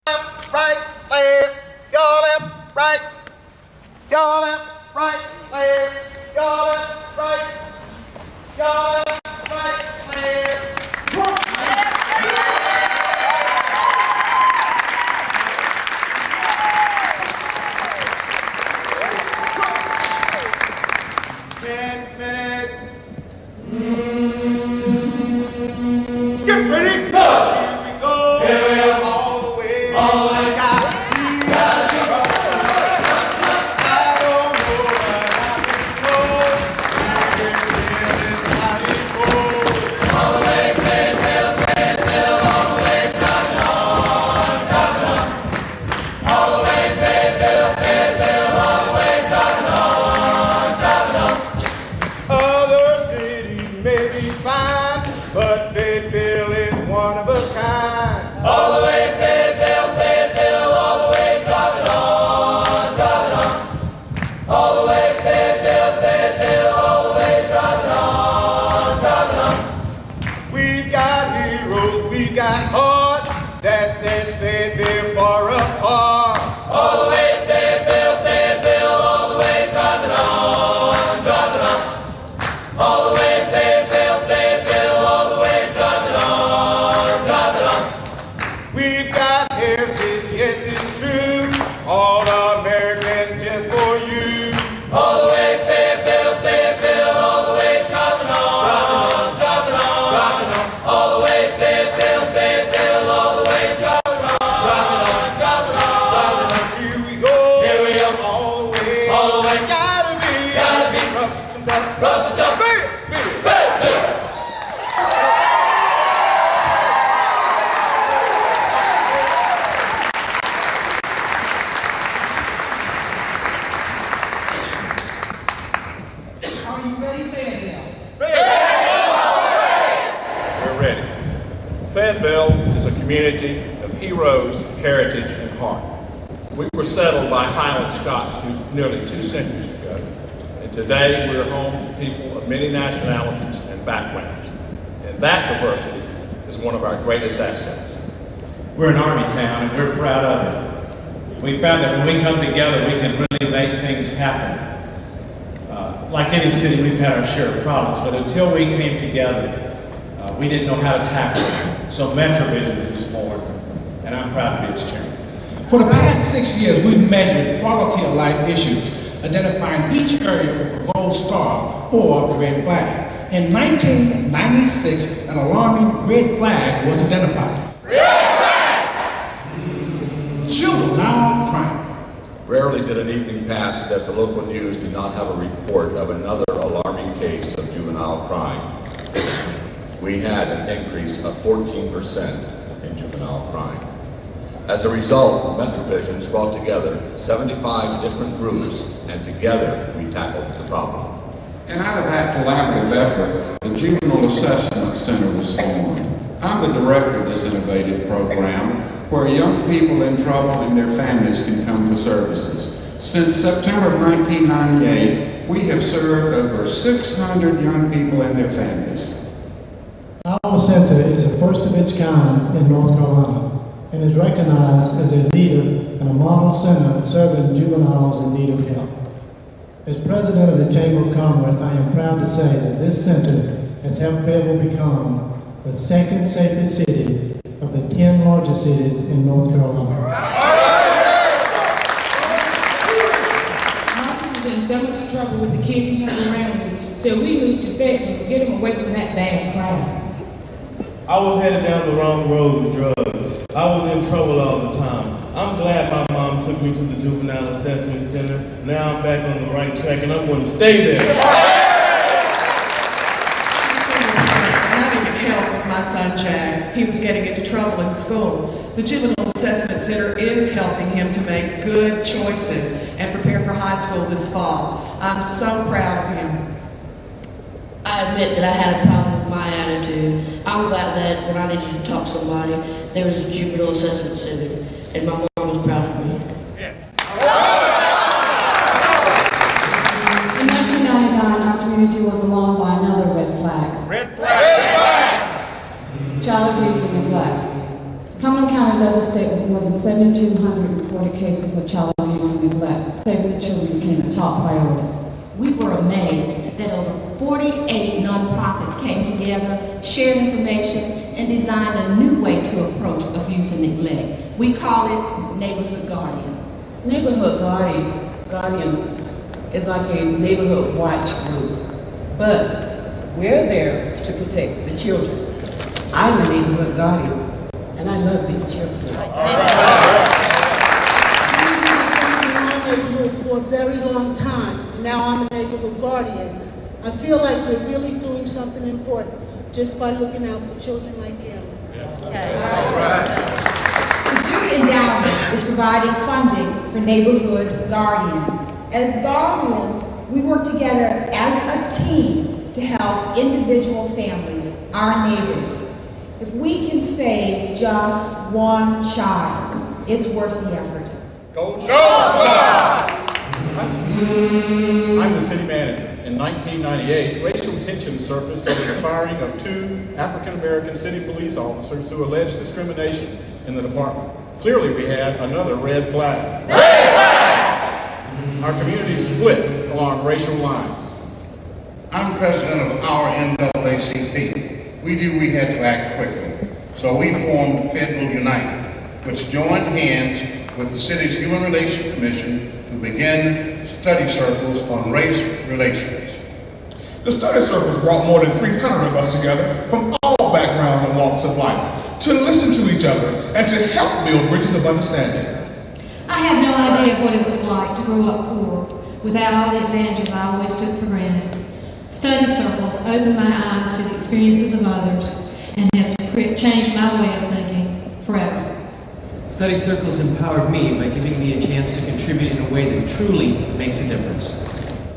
Left, right, left, your left, right, your left, right, left, your left, right, your left, right, left. 10 minutes. Get ready. Go. Here we go. Here we go. All the way. All the way. But Fayetteville is one of a kind. All the way Fayetteville, Fayetteville, all the way, drop it on, drop it on. All the way Fayetteville, Fayetteville, all the way, drop it on, drop it on. We've got heroes, we got heart that sets Fayetteville far apart. All the way Fayetteville, Fayetteville, all the way, drop it on, drop it on. All the way Fayetteville, Fayetteville, all the way, drop it on, drop it on. We've got heritage, yes it's true, all American just for you. All the way Fayetteville, Fayetteville, all the way, drop it on, drop it on, drop it on. All the way Fayetteville, Fayetteville, all the way, drop it on, drop it on, drop it on, drop it on. Here we go, all the way, all the way. Gotta be rough and tough, rough and tough. Are you ready, Fayetteville? We're ready. Fayetteville is a community of heroes, heritage, and heart. We were settled by Highland Scots nearly 2 centuries ago, and today we're home to people of many nationalities and backgrounds. And that diversity is one of our greatest assets. We're an Army town, and we're proud of it. We found that when we come together, we can really make things happen. Like any city, we've had our share of problems, but until we came together, we didn't know how to tackle it. So MetroVision was born, and I'm proud to be its chairman. For the past 6 years, we've measured quality of life issues, identifying each area with a gold star or a red flag. In 1996, an alarming red flag was identified. Red flag! Juvenile crime. Rarely did an evening pass that the local news did not have a report of another alarming case of juvenile crime. We had an increase of 14% in juvenile crime. As a result, MetroVision's brought together 75 different groups, and together we tackled the problem. And out of that collaborative effort, the Juvenile Assessment Center was formed. I'm the director of this innovative program, where young people in trouble and their families can come for services. Since September of 1998, we have served over 600 young people and their families. Our center is the first of its kind in North Carolina and is recognized as a leader and a model center serving juveniles in need of help. As president of the Chamber of Commerce, I am proud to say that this center has helped Fayetteville become the second safest city of the 10 largest cities in North Carolina. Marcus is in so much trouble with the kids he has around him, so we moved to Fayetteville to get him away from that bad crowd. I was headed down the wrong road with drugs. I was in trouble all the time. I'm glad my mom took me to the Juvenile Assessment Center. Now I'm back on the right track and I'm going to stay there. My son Jack, he was getting into trouble in school. The Juvenile Assessment Center is helping him to make good choices and prepare for high school this fall. I'm so proud of him. I admit that I had a problem with my attitude. I'm glad that when I needed to talk to somebody, there was a Juvenile Assessment Center, and my mom was proud of me. In 1999, our community was alarmed by another red flag. Red flag! Child abuse and neglect. Cumberland County led the state with more than 1,740 cases of child abuse and neglect. Saving the children became a top priority. We were amazed that over 48 nonprofits came together, shared information, and designed a new way to approach abuse and neglect. We call it Neighborhood Guardian. Neighborhood Guardian is like a neighborhood watch group, but we're there to protect the children. I'm a neighborhood guardian, and I love these children. For a very long time. Now I'm a neighborhood guardian. I feel like we're really doing something important just by looking out for children like him. The Duke Endowment is providing funding for Neighborhood Guardian. As guardians, we work together as a team to help individual families, our neighbors. If we can save just one child, it's worth the effort. Gold Star! I'm the city manager. In 1998, racial tension surfaced over the firing of 2 African-American city police officers who alleged discrimination in the department. Clearly, we had another red flag. Red flag! Our community split along racial lines. I'm president of our NAACP. We knew we had to act quickly, so we formed Fayetteville United, which joined hands with the city's Human Relations Commission to begin study circles on race relations. The study circles brought more than 300 of us together from all backgrounds and walks of life to listen to each other and to help build bridges of understanding. I have no idea what it was like to grow up poor without all the advantages I always took for granted. Study circles opened my eyes to the experiences of others and has changed my way of thinking forever. Study circles empowered me by giving me a chance to contribute in a way that truly makes a difference.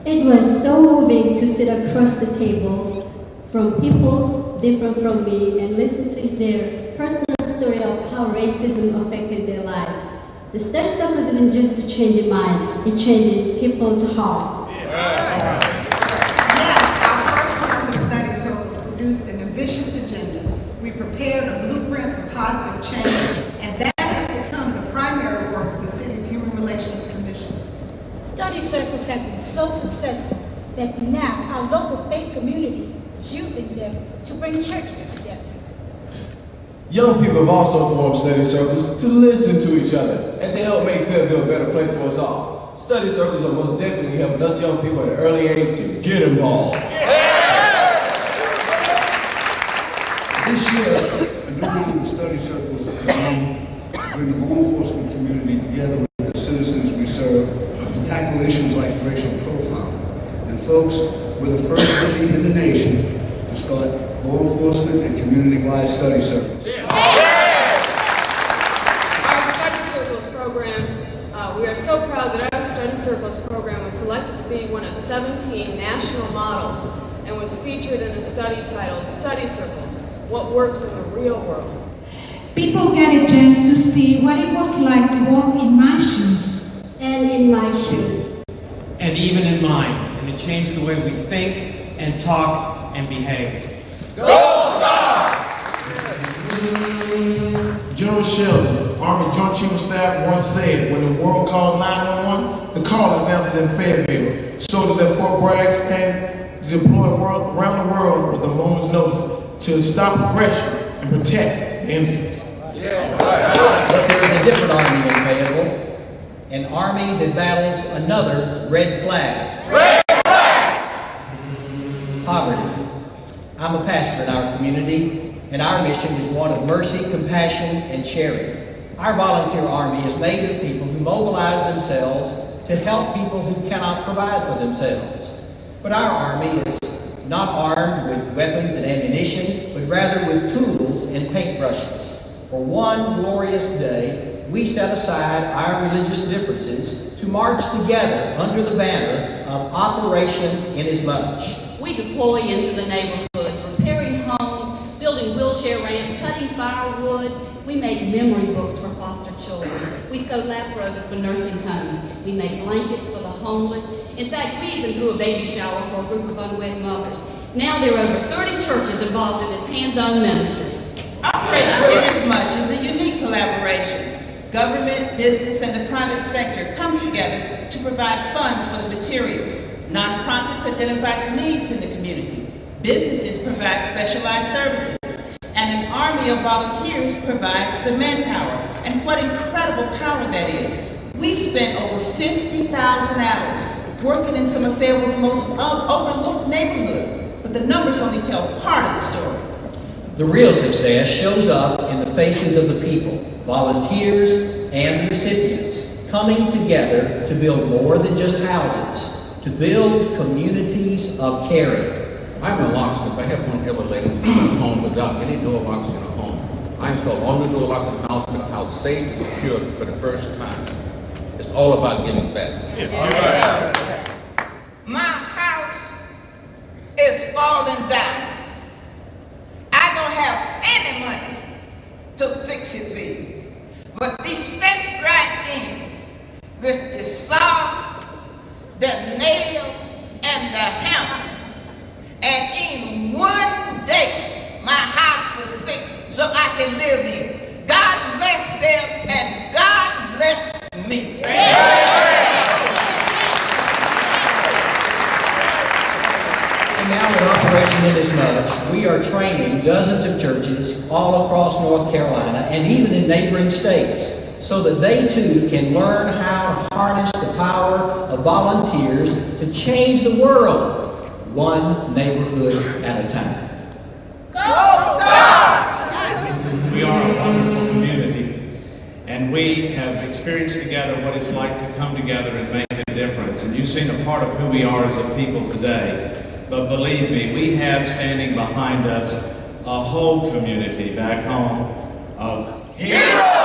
It was so moving to sit across the table from people different from me and listen to their personal story of how racism affected their lives. The study circle didn't just change a mind, it changed people's hearts. Yes, our first round of study circles produced an ambitious agenda. We prepared a blueprint for positive change, and that has become the primary work of the city's Human Relations Commission. Study circles have been so successful that now our local faith community is using them to bring churches together. Young people have also formed study circles to listen to each other and to help make Fayetteville a better place for us all. Study circles are most definitely helping us young people at an early age to get involved. This year, a new meaning of study circles is bring the law enforcement community together with the citizens we serve to tackle issues like racial profiling. And folks, we're the first city in the nation to start law enforcement and community-wide study circles. Our Study Circles program, we are so proud that our Study Circles program was selected to be one of 17 national models and was featured in a study titled Study Circles, What Works in the Real World. People get a chance to see what it was like to walk in my shoes. And in my shoes. And even in mine. And it changed the way we think and talk and behave. Gold Star! General Sheldon, Army Joint Chief of Staff, once said, when the world called 911, the call is answered in Fayetteville. Soldiers at Fort Bragg can deploy around the world with a moment's notice to stop aggression and protect the innocents. But there is a different army in Fayetteville, an army that battles another red flag. Red flag! Poverty. I'm a pastor in our community, and our mission is one of mercy, compassion, and charity. Our volunteer army is made of people who mobilize themselves to help people who cannot provide for themselves. But our army is not armed with weapons and ammunition, but rather with tools and paintbrushes. For one glorious day, we set aside our religious differences to march together under the banner of Operation Inasmuch. We deploy into the neighborhoods, repairing homes, building wheelchair ramps, cutting firewood. We make memory books for foster children. We sew lap robes for nursing homes. We make blankets for the homeless. In fact, we even threw a baby shower for a group of unwed mothers. Now there are over 30 churches involved in this hands-on ministry. Operation Inasmuch is a unique collaboration. Government, business, and the private sector come together to provide funds for the materials. Nonprofits identify the needs in the community. Businesses provide specialized services. And an army of volunteers provides the manpower. And what incredible power that is. We've spent over 50,000 hours working in some of Fayetteville's most overlooked neighborhoods, but the numbers only tell part of the story. The real success shows up in the faces of the people, volunteers and recipients, coming together to build more than just houses, to build communities of caring. I'm a locksmith. I have one ever laid in a home without any door locks in a home. I installed all the door locks in the house to make a house safe and secure for the first time. It's all about giving back. My house is falling down. I don't have any money to fix it for you. But they step right in with the saw, the nail, and the hammer. And in one day, my house was fixed so I can live in. God bless them and God bless me. And now in Operation Inasmuch, we are training dozens of churches all across North Carolina and even in neighboring states so that they too can learn how to harness the power of volunteers to change the world, one neighborhood at a time. Go Stars! We are a wonderful community, and we have experienced together what it's like to come together and make a difference. And you've seen a part of who we are as a people today. But believe me, we have standing behind us a whole community back home of heroes.